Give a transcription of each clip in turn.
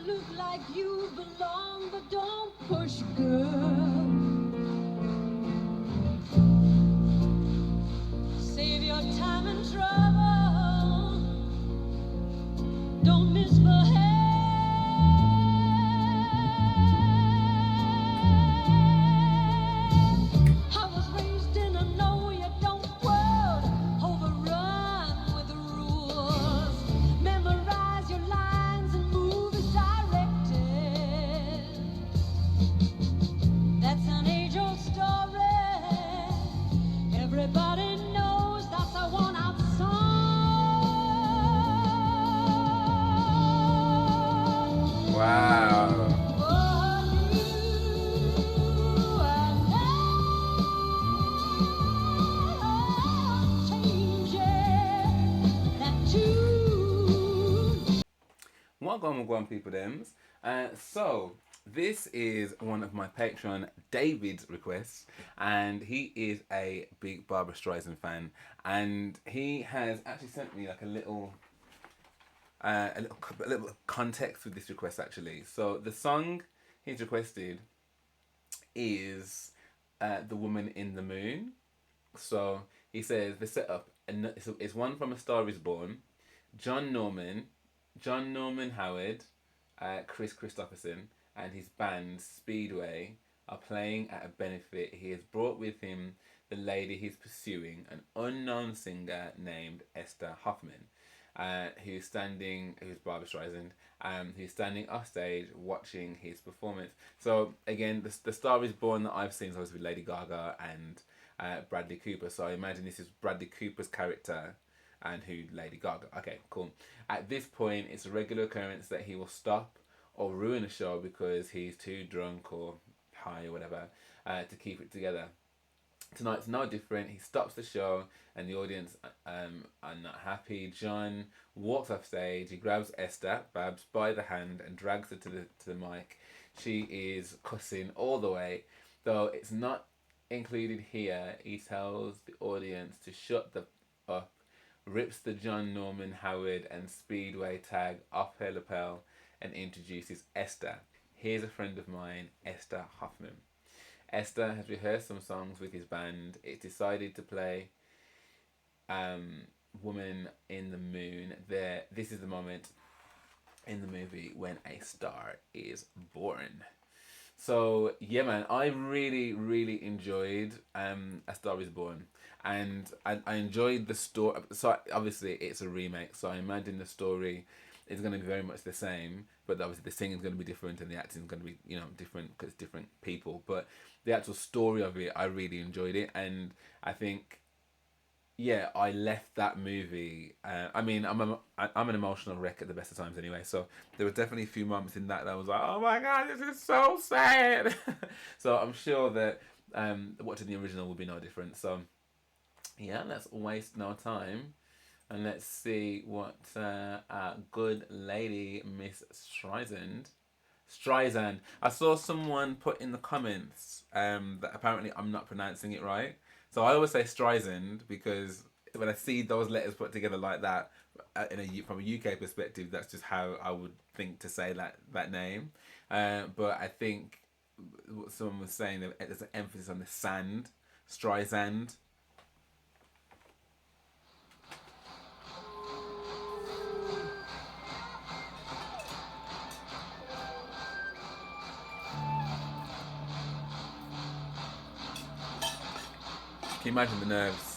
look like you belong, but don't push, girl. Save your time and trouble. Don't misbehave. I was raised in a know-you-don't world, overrun with the rules. Memorize your lines and move as directed. That's an age-old story. Everybody knows that's a worn-out song. Wow. But you are not changing that tune. Welcome, people, thems. So this is one of my Patreon David's requests, and he is a big Barbra Streisand fan, and he has actually sent me like a little context with this request actually. So the song he's requested is "The Woman in the Moon." So he says the setup, and it's one from A Star Is Born. John Norman Howard, Chris Christopherson, and his band Speedway are playing at a benefit. He has brought with him the lady he's pursuing, an unknown singer named Esther Hoffman, who's Barbra Streisand, who's standing off stage watching his performance. So again, the Star Is Born that I've seen is obviously with Lady Gaga and Bradley Cooper. So I imagine this is Bradley Cooper's character and who Lady Gaga. Okay, cool. At this point, it's a regular occurrence that he will stop or ruin a show because he's too drunk or high or whatever to keep it together. Tonight's no different. He stops the show and the audience are not happy. John walks off stage. He grabs Esther, Babs, by the hand and drags her to the mic. She is cussing all the way. Though it's not included here, he tells the audience to shut the up, rips the John Norman Howard and Speedway tag off her lapel and introduces Esther. Here's a friend of mine, Esther Hoffman. Esther has rehearsed some songs with his band. It's decided to play Woman in the Moon. This is the moment in the movie when a star is born. So yeah, man, I really, really enjoyed A Star Is Born, and I enjoyed the story. So obviously it's a remake, so I imagine the story is going to be very much the same, but obviously the singing is going to be different and the acting is going to be different because it's different people. But the actual story of it, I really enjoyed it, and I think, yeah, I left that movie. I mean, I'm an emotional wreck at the best of times anyway. So there were definitely a few moments in that I was like, oh my god, this is so sad. So I'm sure that watching the original will be no different. So yeah, let's waste no time and let's see what our good lady Miss Streisand. I saw someone put in the comments that apparently I'm not pronouncing it right. So I always say Streisand because when I see those letters put together like that, from a UK perspective, that's just how I would think to say that name. But I think what someone was saying, there's an emphasis on the sand, Streisand. Can you imagine the nerves?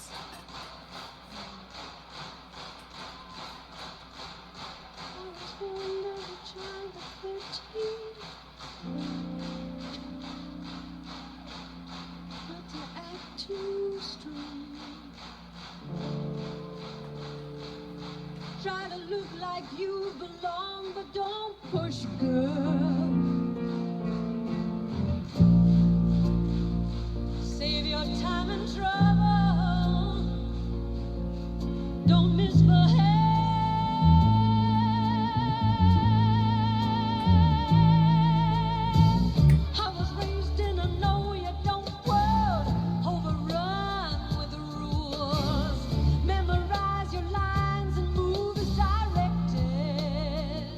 Try to look like you belong, but don't push, girl. Save your time and trouble. Don't misbehave. I was raised in a know-you-don't world, overrun with the rules. Memorize your lines and move as directed.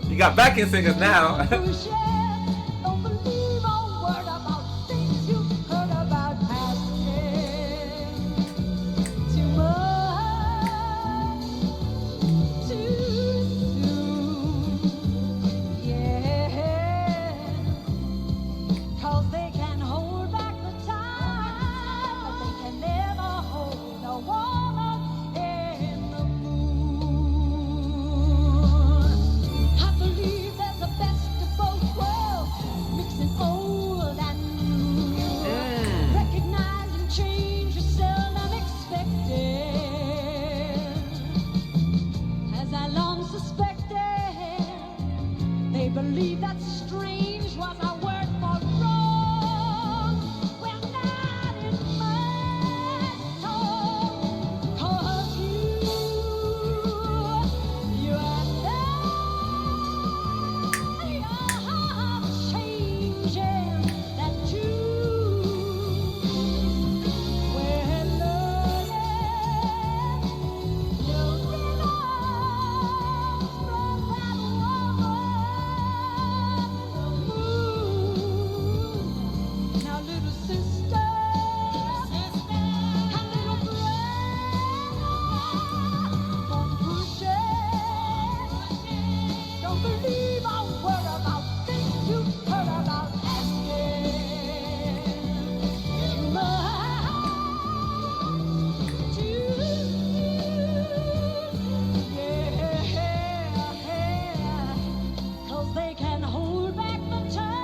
You got backing singers now. Don't believe a word about things you heard about asking. Too much, too soon. Yeah. 'Cause they can hold back the time, but they can never hold a woman in the moon. I believe there's a best of both worlds, mixing old and new. Recognizing change is seldom expected. As I long suspected, they believe that strange was a word for wrong. Well, not in my soul, 'cause you and I are changing that tune. We're learning new rhythms from that woman. Now, little sister, and little brother, don't push it. Don't believe a word about things you heard about asking. Too much, too yeah. 'Cause they can hold back the time,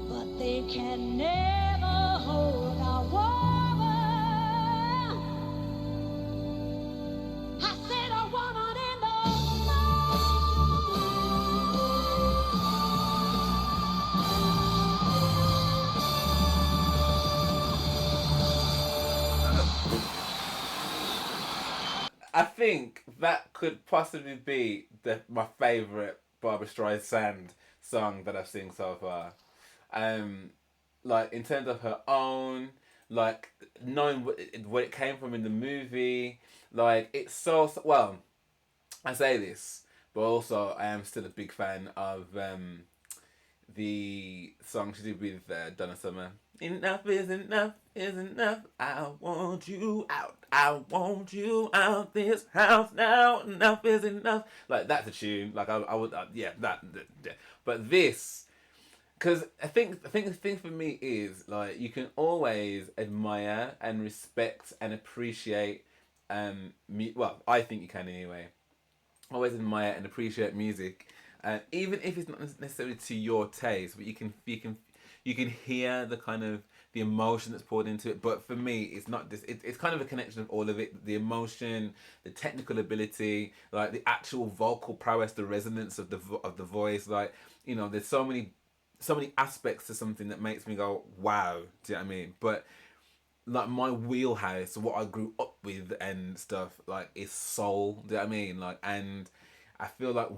but they can never hold a woman. I said a woman in the I think that could possibly be my favourite Barbra Streisand song that I've seen so far. Like in terms of her own, like knowing where it came from in the movie, like it's well. I say this, but also I am still a big fan of the song she did with Donna Summer. Enough is enough is enough. I want you out. I want you out this house now. Enough is enough. Like that's a tune. Like I would yeah that. But this, because I think the thing for me is like you can always admire and respect and appreciate well I think you can anyway. Always admire and appreciate music, even if it's not necessarily to your taste, but you can hear the kind of the emotion that's poured into it. But for me, it's not this. It's kind of a connection of all of it: the emotion, the technical ability, like the actual vocal prowess, the resonance of the voice. Like there's so many aspects to something that makes me go wow. Do you know what I mean? But like my wheelhouse, what I grew up with and stuff, like is soul. Do you know what I mean? Like, and I feel like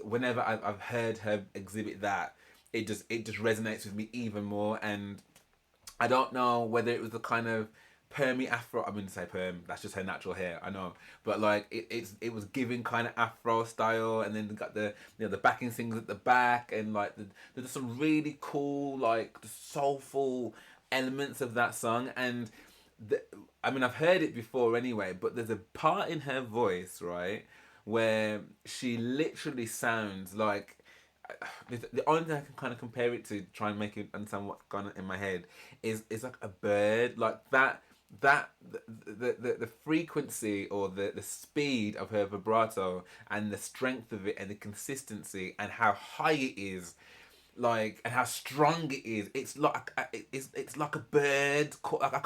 whenever I've heard her exhibit that, it just resonates with me even more. And I don't know whether it was the kind of permy afro. I wouldn't say perm. That's just her natural hair. I know, but like it was giving kind of afro style, and then got the the backing singers at the back, and like there's some really cool like the soulful elements of that song. And I mean I've heard it before anyway, but there's a part in her voice, right, where she literally sounds like the only thing I can kind of compare it to try and make it understand what's going on in my head is like a bird, like that the frequency or the speed of her vibrato and the strength of it and the consistency and how high it is, like, and how strong it is. It's like it's like a bird. Like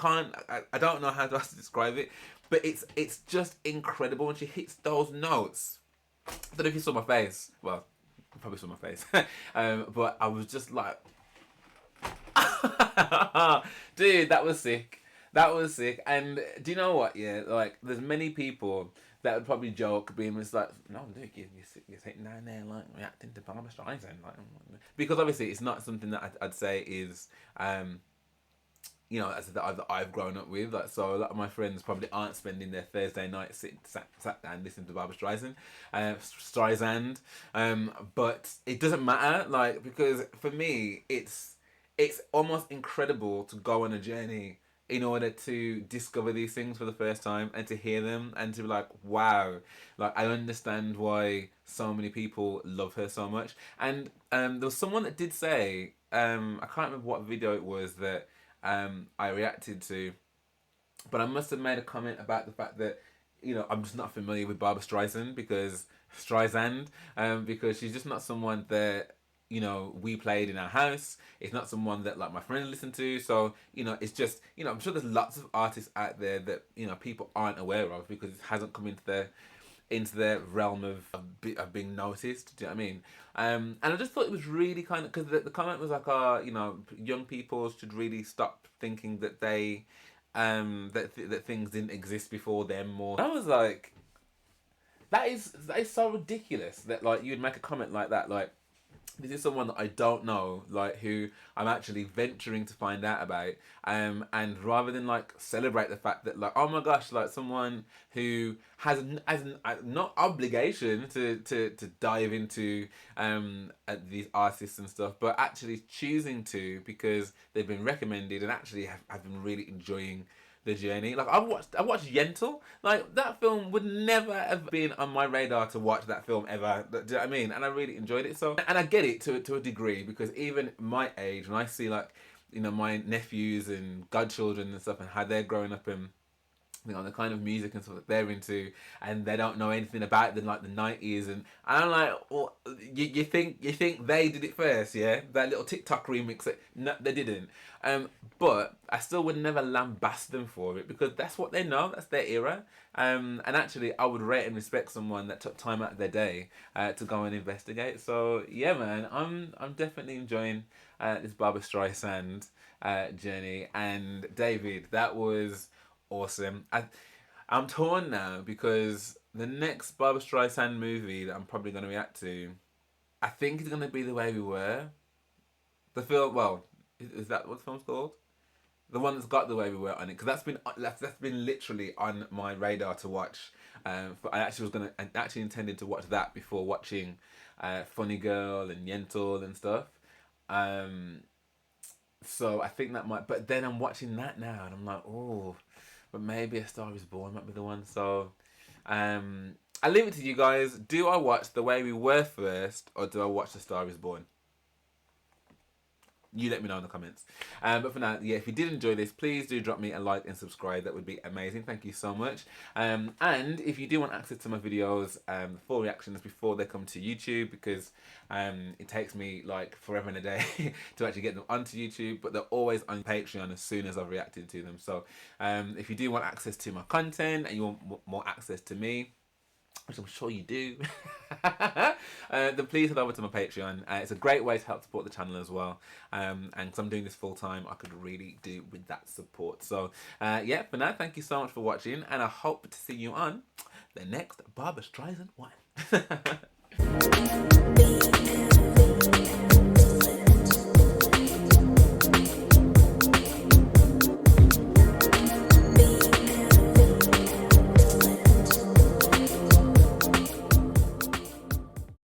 I don't know how to describe it, but it's just incredible when she hits those notes. I don't know if you saw my face. Well, you probably saw my face. But I was just like, dude, that was sick. That was sick. And do you know what? Yeah, like there's many people that would probably joke, being just like, no, look, you're sitting down there like reacting to Barbra Streisand, like, because obviously it's not something that I'd say is you know, as that I've grown up with. Like, so a lot of my friends probably aren't spending their Thursday night sat down listening to Barbra Streisand. But it doesn't matter, like, because for me, it's almost incredible to go on a journey in order to discover these things for the first time and to hear them and to be like, wow, like I understand why so many people love her so much. And there was someone that did say, I can't remember what video it was that I reacted to, but I must have made a comment about the fact that, you know, I'm just not familiar with Barbra Streisand because she's just not someone that, you know, we played in our house. It's not someone that like my friends listen to. So, you know, it's just, you know, I'm sure there's lots of artists out there that, you know, people aren't aware of because it hasn't come into their realm of being noticed. Do you know what I mean? And I just thought it was really kind of, because the comment was like, you know, young people should really stop thinking that they that things didn't exist before them. Or I was like, that is so ridiculous that like you'd make a comment like that. Like, this is someone that I don't know, like who I'm actually venturing to find out about, and rather than like celebrate the fact that like, oh my gosh, like someone who has not obligation to dive into these artists and stuff, but actually choosing to because they've been recommended and actually have been really enjoying the journey. Like I watched Yentl. Like that film would never have been on my radar to watch that film ever. Do you know what I mean? And I really enjoyed it. So, and I get it to a degree because even my age, when I see like, you know, my nephews and godchildren and stuff and how they're growing up and, you know, the kind of music and stuff that they're into, and they don't know anything about like the 90s, and I'm like, well, you think they did it first, yeah? That little TikTok remix, no, they didn't. But I still would never lambast them for it because that's what they know, that's their era. And actually, I would rate and respect someone that took time out of their day to go and investigate. So yeah, man, I'm definitely enjoying this Barbra Streisand journey. And David, that was awesome. I'm torn now because the next Barbra Streisand movie that I'm probably going to react to, I think it's going to be The Way We Were. The film, well, is that what the film's called? The one that's got The Way We Were on it, because that's been literally on my radar to watch. I actually intended to watch that before watching Funny Girl and Yentl and stuff. So I think that might, but then I'm watching that now and I'm like, oh, but maybe A Star Is Born might be the one. So I leave it to you guys. Do I watch The Way We Were first, or do I watch A Star Is Born? You let me know in the comments. But for now, yeah, if you did enjoy this, please do drop me a like and subscribe. That would be amazing. Thank you so much. And if you do want access to my videos, full reactions before they come to YouTube, because it takes me like forever and a day to actually get them onto YouTube, but they're always on Patreon as soon as I've reacted to them. So if you do want access to my content and you want more access to me, which I'm sure you do, then please head over to my Patreon. It's a great way to help support the channel as well. And because I'm doing this full time, I could really do with that support. So yeah, for now, thank you so much for watching, and I hope to see you on the next Barbra Streisand one.